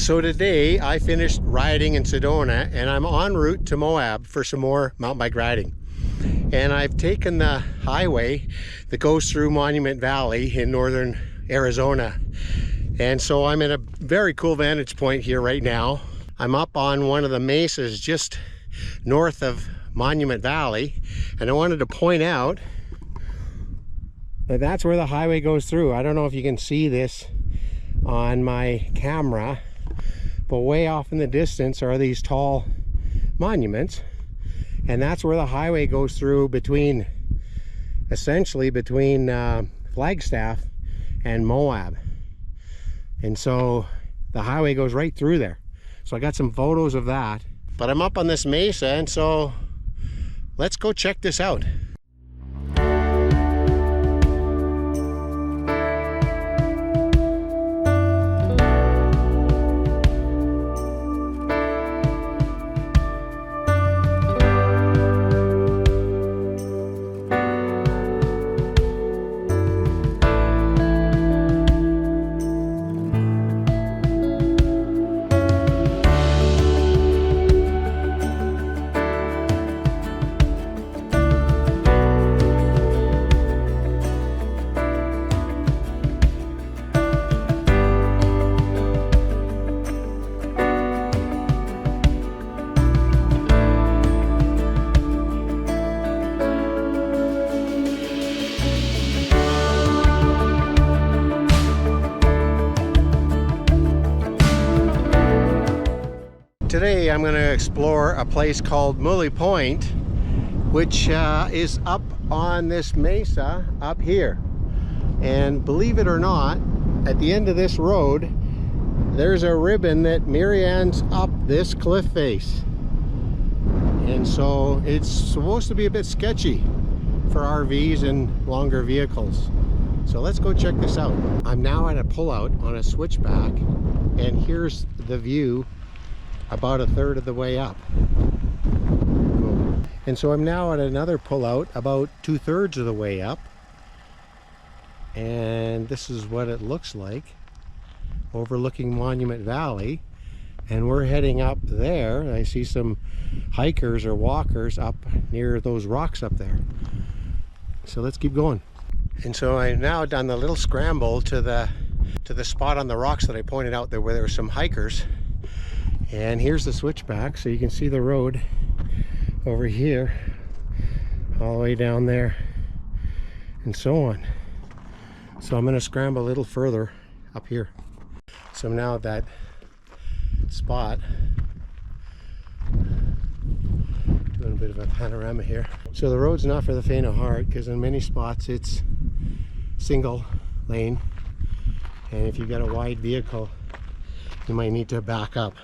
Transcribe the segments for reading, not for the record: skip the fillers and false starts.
So today I finished riding in Sedona and I'm en route to Moab for some more mountain bike riding. And I've taken the highway that goes through Monument Valley in northern Arizona. And so I'm in a very cool vantage point here right now. I'm up on one of the mesas just north of Monument Valley, and I wanted to point out that that's where the highway goes through. I don't know if you can see this on my camera, but way off in the distance are these tall monuments, and that's where the highway goes through between, essentially between Flagstaff and Moab. And so the highway goes right through there. So I got some photos of that, but I'm up on this mesa, and so let's go check this out. Today I'm going to explore a place called Muley Point, which is up on this mesa up here. And believe it or not, at the end of this road there's a ribbon that meanders up this cliff face. And so it's supposed to be a bit sketchy for RVs and longer vehicles. So let's go check this out. I'm now at a pullout on a switchback, and here's the view about a third of the way up. And so I'm now at another pullout about 2/3 of the way up, and this is what it looks like overlooking Monument Valley. And we're heading up there. I see some hikers or walkers up near those rocks up there. So let's keep going. And so I've now done the little scramble to the spot on the rocks that I pointed out there where there were some hikers. And here's the switchback, so you can see the road over here all the way down there and so on. So I'm going to scramble a little further up here. So I'm now at that spot, doing a bit of a panorama here. So the road's not for the faint of heart, because in many spots it's single lane, and if you've got a wide vehicle you might need to back up.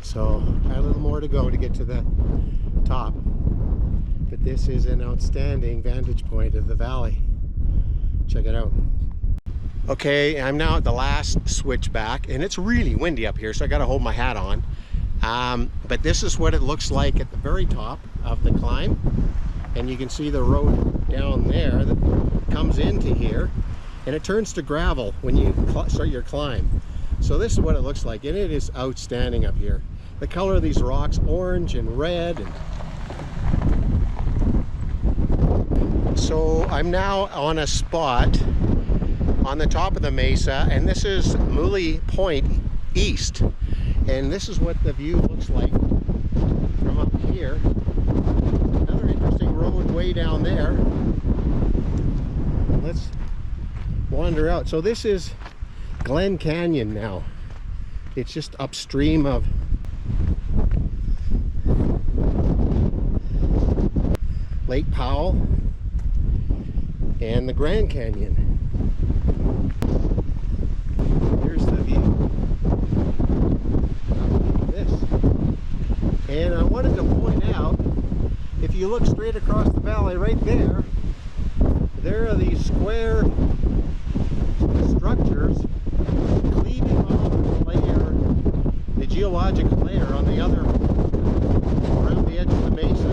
So I have a little more to go to get to the top, but this is an outstanding vantage point of the valley. Check it out. Okay, I'm now at the last switchback, and it's really windy up here, so I got to hold my hat on. But this is what it looks like at the very top of the climb, and you can see the road down there that comes into here, and it turns to gravel when you start your climb. So this is what it looks like, and it is outstanding up here. The color of these rocks, orange and red. And so I'm now on a spot on the top of the mesa, and this is Muley Point East. And this is what the view looks like from up here. Another interesting road way down there. Let's wander out. So this is Glen Canyon now. It's just upstream of Lake Powell and the Grand Canyon. Here's the view of this. And I wanted to point out, if you look straight across the valley right there, there are these square structures cleaving off the layer, the geological layer on the other, around the edge of the mesa.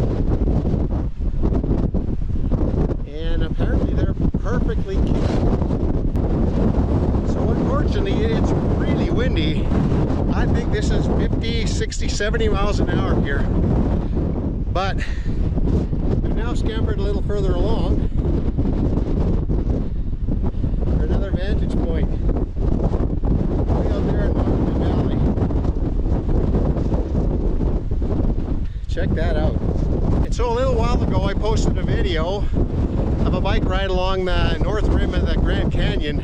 And apparently they're perfectly kept. So unfortunately it's really windy 60, 70 miles an hour here. But we've now scampered a little further along for another vantage point. Way out there in Moab Valley. Check that out. And so a little while ago I posted a video of a bike ride along the north rim of the Grand Canyon,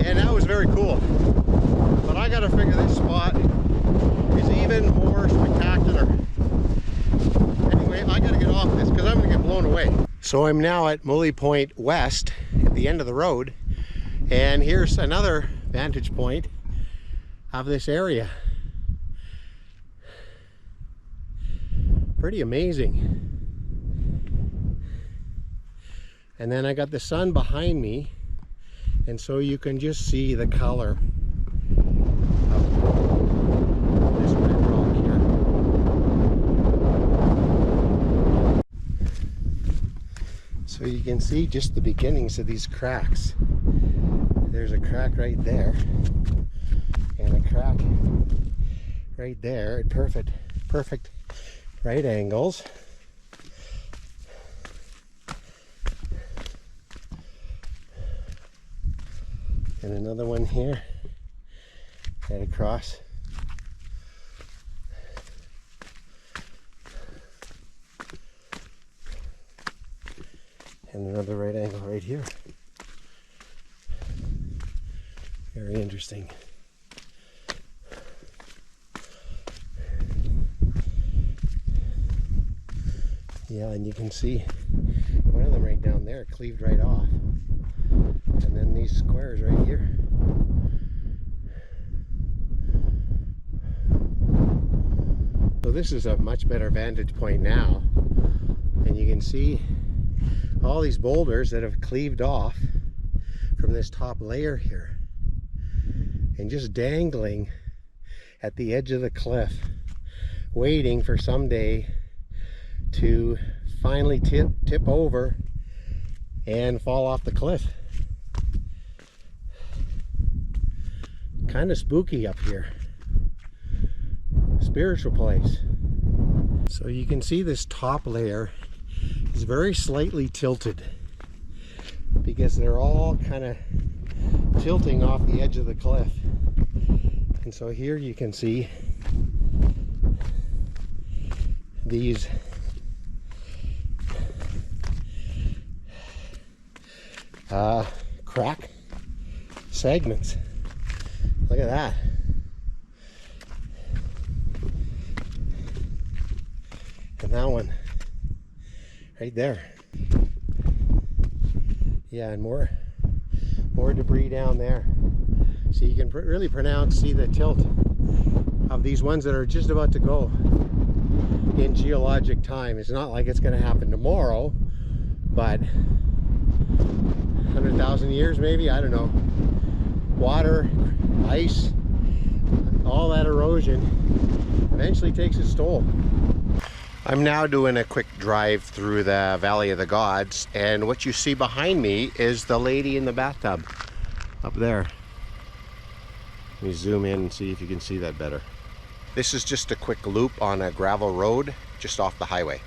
and that was very cool. But I gotta figure this spot is even more spectacular. Anyway, I gotta get off this because I'm gonna get blown away. So I'm now at Muley Point West at the end of the road, and here's another vantage point of this area. Pretty amazing. And then I got the sun behind me, and so you can just see the color of this red rock here. So you can see just the beginnings of these cracks. There's a crack right there, and a crack right there at perfect right angles. And another one here, right across. And another right angle right here. Very interesting. Yeah, and you can see one of them right down there cleaved right off. And then these squares right here. So this is a much better vantage point now. And you can see all these boulders that have cleaved off from this top layer here. And just dangling at the edge of the cliff, waiting for someday to finally tip over and fall off the cliff. Kind of spooky up here. Spiritual place. So you can see this top layer is very slightly tilted because they're all kind of tilting off the edge of the cliff. And so here you can see these crack segments. Look at that. And that one right there. Yeah, and more debris down there. So you can really see the tilt of these ones that are just about to go in geologic time. It's not like it's going to happen tomorrow, but 100,000 years maybe, I don't know. Water, ice, all that erosion eventually takes its toll. I'm now doing a quick drive through the Valley of the Gods, and what you see behind me is the lady in the bathtub up there. Let me zoom in and see if you can see that better. This is just a quick loop on a gravel road just off the highway.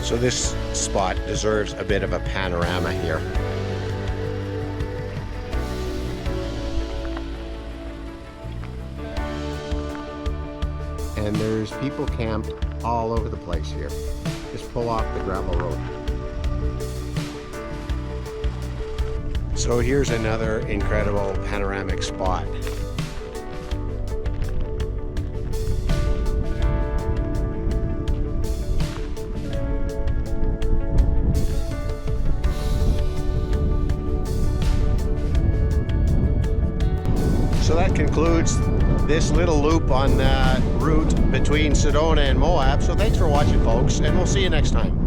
So this spot deserves a bit of a panorama here. And there's people camped all over the place here. Just pull off the gravel road. So here's another incredible panoramic spot. So that concludes this little loop on the route between Sedona and Moab. So thanks for watching, folks, and we'll see you next time.